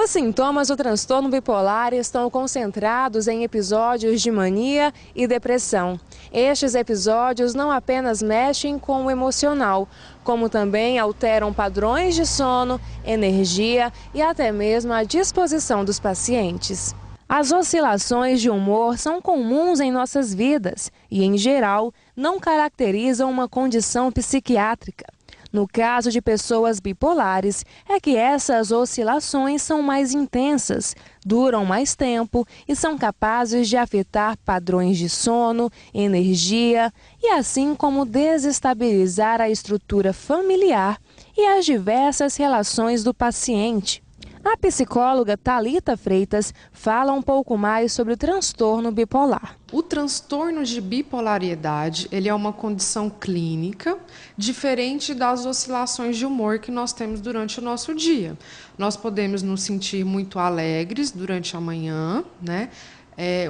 Os sintomas do transtorno bipolar estão concentrados em episódios de mania e depressão. Estes episódios não apenas mexem com o emocional, como também alteram padrões de sono, energia e até mesmo a disposição dos pacientes. As oscilações de humor são comuns em nossas vidas e, em geral, não caracterizam uma condição psiquiátrica. No caso de pessoas bipolares, é que essas oscilações são mais intensas, duram mais tempo e são capazes de afetar padrões de sono, energia e assim como desestabilizar a estrutura familiar e as diversas relações do paciente. A psicóloga Thalita Freitas fala um pouco mais sobre o transtorno bipolar. O transtorno de bipolaridade, ele é uma condição clínica diferente das oscilações de humor que nós temos durante o nosso dia. Nós podemos nos sentir muito alegres durante a manhã, né?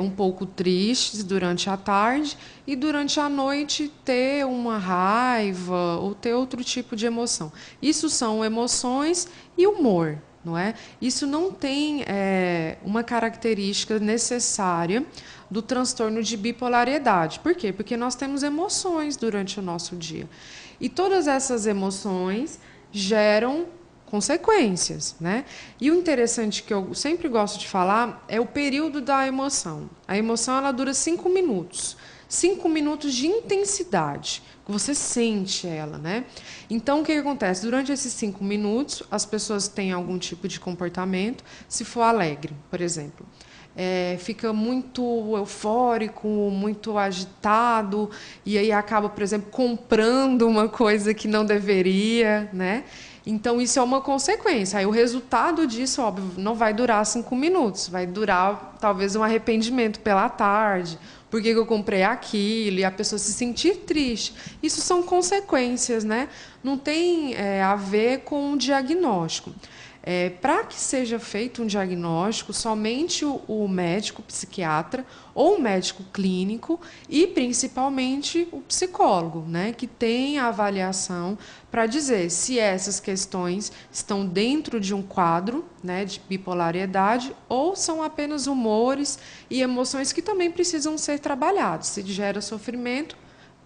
Um pouco tristes durante a tarde e durante a noite ter uma raiva ou ter outro tipo de emoção. Isso são emoções e humor. Não é? Isso não tem uma característica necessária do transtorno de bipolaridade. Por quê? Porque nós temos emoções durante o nosso dia. E todas essas emoções geram consequências, né? E o interessante que eu sempre gosto de falar é o período da emoção. A emoção ela dura 5 minutos. 5 minutos de intensidade, que você sente ela, né? Então, o que acontece? Durante esses 5 minutos, as pessoas têm algum tipo de comportamento, se for alegre, por exemplo. Fica muito eufórico, muito agitado, e aí acaba, por exemplo, comprando uma coisa que não deveria, né? Então, isso é uma consequência. Aí, o resultado disso, óbvio, não vai durar 5 minutos, vai durar talvez um arrependimento pela tarde, por que eu comprei aquilo, e a pessoa se sentir triste. Isso são consequências, né? Não tem a ver com o diagnóstico. Para que seja feito um diagnóstico, somente o médico psiquiatra ou o médico clínico e, principalmente, o psicólogo, né, que tem a avaliação para dizer se essas questões estão dentro de um quadro, né, de bipolaridade ou são apenas humores e emoções que também precisam ser trabalhados. Se gera sofrimento,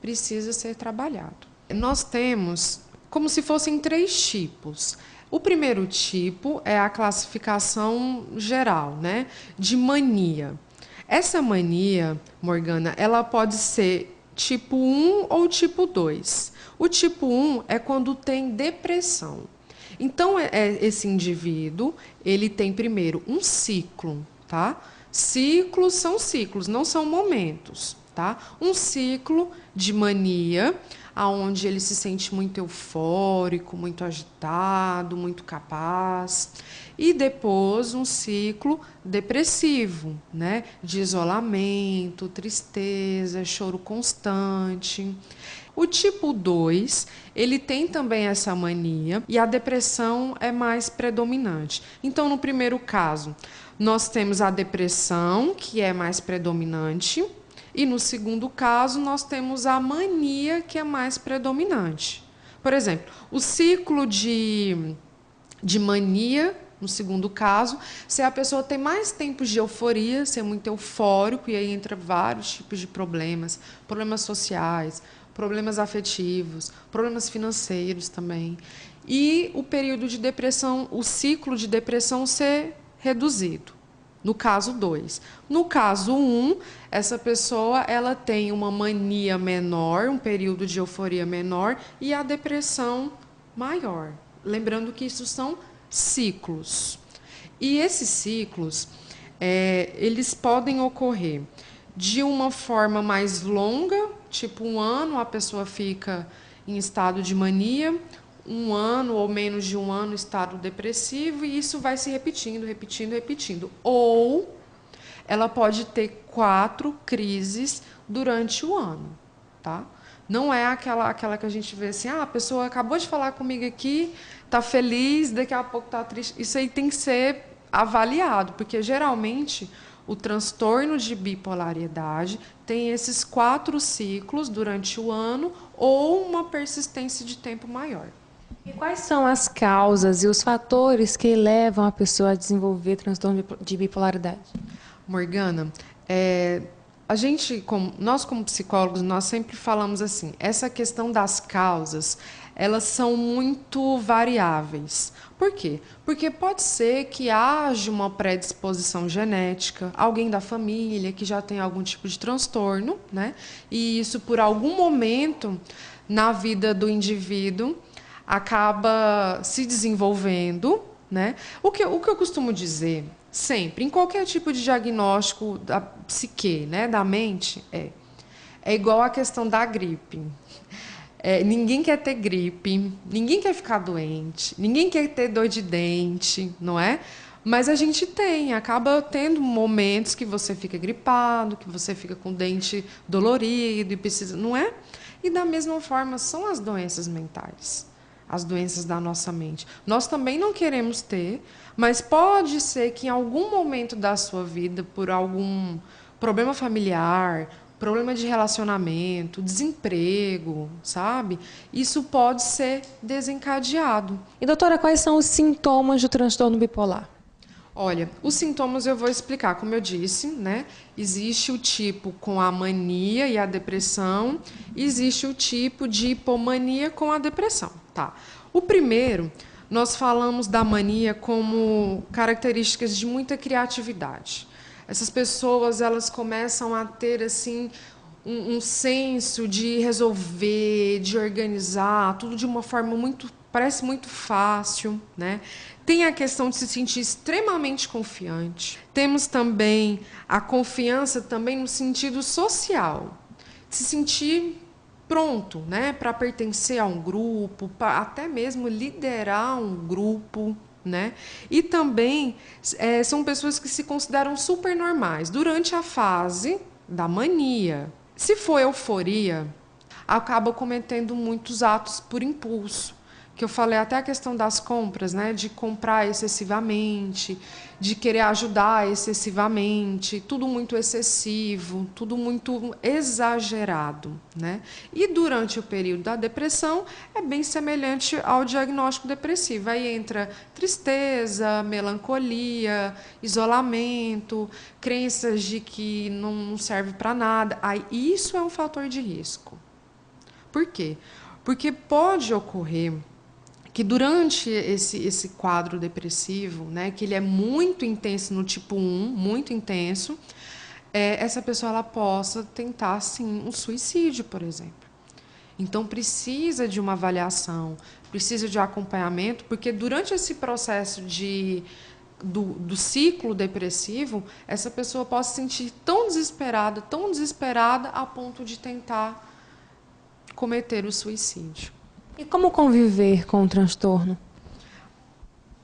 precisa ser trabalhado. Nós temos como se fossem 3 tipos. O primeiro tipo é a classificação geral, né, de mania. Essa mania, Morgana, ela pode ser tipo 1 ou tipo 2. O tipo 1 é quando tem depressão. Então, esse indivíduo, ele tem primeiro um ciclo, tá? Ciclos são ciclos, não são momentos, tá? Um ciclo de mania, onde ele se sente muito eufórico, muito agitado, muito capaz. E depois um ciclo depressivo, né? De isolamento, tristeza, choro constante. O tipo 2, ele tem também essa mania e a depressão é mais predominante. Então, no primeiro caso, nós temos a depressão, que é mais predominante, e no segundo caso, nós temos a mania, que é mais predominante. Por exemplo, o ciclo de mania, no segundo caso, se a pessoa tem mais tempo de euforia, ser muito eufórico, e aí entra vários tipos de problemas, problemas sociais, problemas afetivos, problemas financeiros também. E o período de depressão, o ciclo de depressão ser reduzido. No caso 2. No caso 1, essa pessoa ela tem uma mania menor, um período de euforia menor e a depressão maior. Lembrando que isso são ciclos. E esses ciclos, eles podem ocorrer de uma forma mais longa, tipo 1 ano, a pessoa fica em estado de mania, 1 ano ou menos de 1 ano estado depressivo, e isso vai se repetindo, repetindo, repetindo. Ou ela pode ter 4 crises durante o ano, tá? Não é aquela que a gente vê assim, a pessoa acabou de falar comigo aqui, está feliz, daqui a pouco está triste. Isso aí tem que ser avaliado, porque geralmente o transtorno de bipolaridade tem esses 4 ciclos durante o ano ou uma persistência de tempo maior. E quais são as causas e os fatores que levam a pessoa a desenvolver transtorno de bipolaridade? Morgana, nós como psicólogos, nós sempre falamos assim, essa questão das causas, elas são muito variáveis. Por quê? Porque pode ser que haja uma predisposição genética, alguém da família que já tem algum tipo de transtorno, né? E isso por algum momento na vida do indivíduo acaba se desenvolvendo, né? O que eu costumo dizer sempre, em qualquer tipo de diagnóstico da psique, né, da mente, é igual a questão da gripe. Ninguém quer ter gripe, ninguém quer ficar doente, ninguém quer ter dor de dente, não é? Mas a gente acaba tendo momentos que você fica gripado, que você fica com o dente dolorido e precisa, não é? E da mesma forma são as doenças mentais, as doenças da nossa mente. Nós também não queremos ter, mas pode ser que em algum momento da sua vida, por algum problema familiar, problema de relacionamento, desemprego, sabe? Isso pode ser desencadeado. E doutora, quais são os sintomas do transtorno bipolar? Olha, os sintomas eu vou explicar, como eu disse, né? Existe o tipo com a mania e a depressão, existe o tipo de hipomania com a depressão, tá? O primeiro, nós falamos da mania como características de muita criatividade. Essas pessoas, elas começam a ter assim um senso de resolver, de organizar, tudo de uma forma parece muito fácil, né? Tem a questão de se sentir extremamente confiante. Temos também a confiança também no sentido social, de se sentir pronto, né, para pertencer a um grupo, para até mesmo liderar um grupo, né? E também são pessoas que se consideram super normais durante a fase da mania. Se for euforia, acaba cometendo muitos atos por impulso, que eu falei até a questão das compras, né, de comprar excessivamente, de querer ajudar excessivamente, tudo muito excessivo, tudo muito exagerado, né? E durante o período da depressão é bem semelhante ao diagnóstico depressivo. Aí entra tristeza, melancolia, isolamento, crenças de que não serve para nada. Aí isso é um fator de risco. Por quê? Porque pode ocorrer que durante esse quadro depressivo, né, que ele é muito intenso no tipo 1, muito intenso, essa pessoa ela possa tentar, sim, um suicídio, por exemplo. Então, precisa de uma avaliação, precisa de acompanhamento, porque durante esse processo do ciclo depressivo, essa pessoa pode se sentir tão desesperada, a ponto de tentar cometer o suicídio. E como conviver com o transtorno?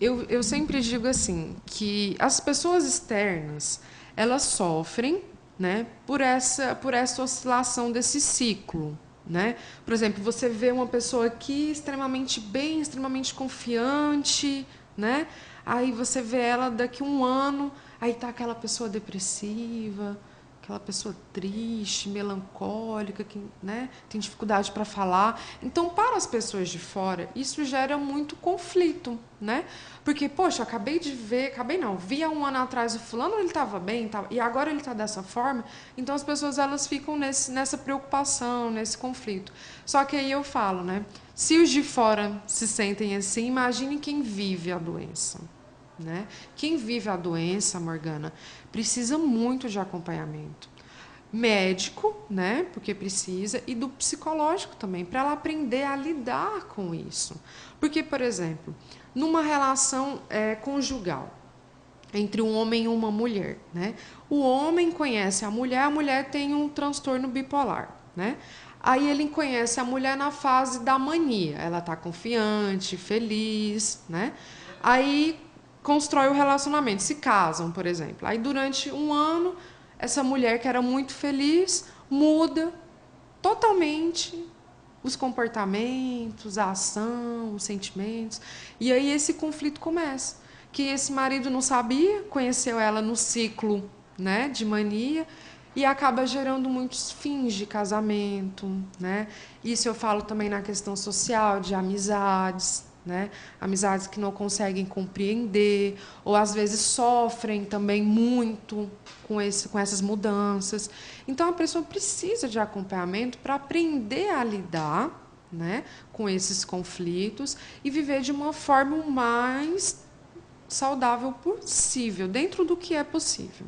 Eu sempre digo assim, que as pessoas externas, elas sofrem, né, por essa oscilação desse ciclo. Né? Por exemplo, você vê uma pessoa aqui extremamente bem, extremamente confiante, né? Aí você vê ela daqui a um ano, aí está aquela pessoa depressiva, aquela pessoa triste, melancólica, que, né, tem dificuldade para falar. Então, para as pessoas de fora, isso gera muito conflito, né? Porque, poxa, vi há um ano atrás o fulano, ele estava bem, e agora ele está dessa forma. Então, as pessoas elas ficam nessa preocupação, nesse conflito. Só que aí eu falo, né? Se os de fora se sentem assim, imagine quem vive a doença. Né? Quem vive a doença, Morgana, precisa muito de acompanhamento médico, né? Porque precisa, e do psicológico também, para ela aprender a lidar com isso. Porque, por exemplo, numa relação conjugal entre um homem e uma mulher, né? O homem conhece a mulher tem um transtorno bipolar, né? Aí ele conhece a mulher na fase da mania, ela está confiante, feliz, né? Aí constrói o relacionamento, se casam, por exemplo. Aí, durante um ano, essa mulher que era muito feliz muda totalmente os comportamentos, a ação, os sentimentos. E aí esse conflito começa. Que esse marido não sabia, conheceu ela no ciclo, né, de mania, e acaba gerando muitos fins de casamento, né? Isso eu falo também na questão social, de amizades, né? Amizades que não conseguem compreender, ou às vezes sofrem também muito com essas mudanças. Então, a pessoa precisa de acompanhamento para aprender a lidar, né, com esses conflitos e viver de uma forma o mais saudável possível, dentro do que é possível.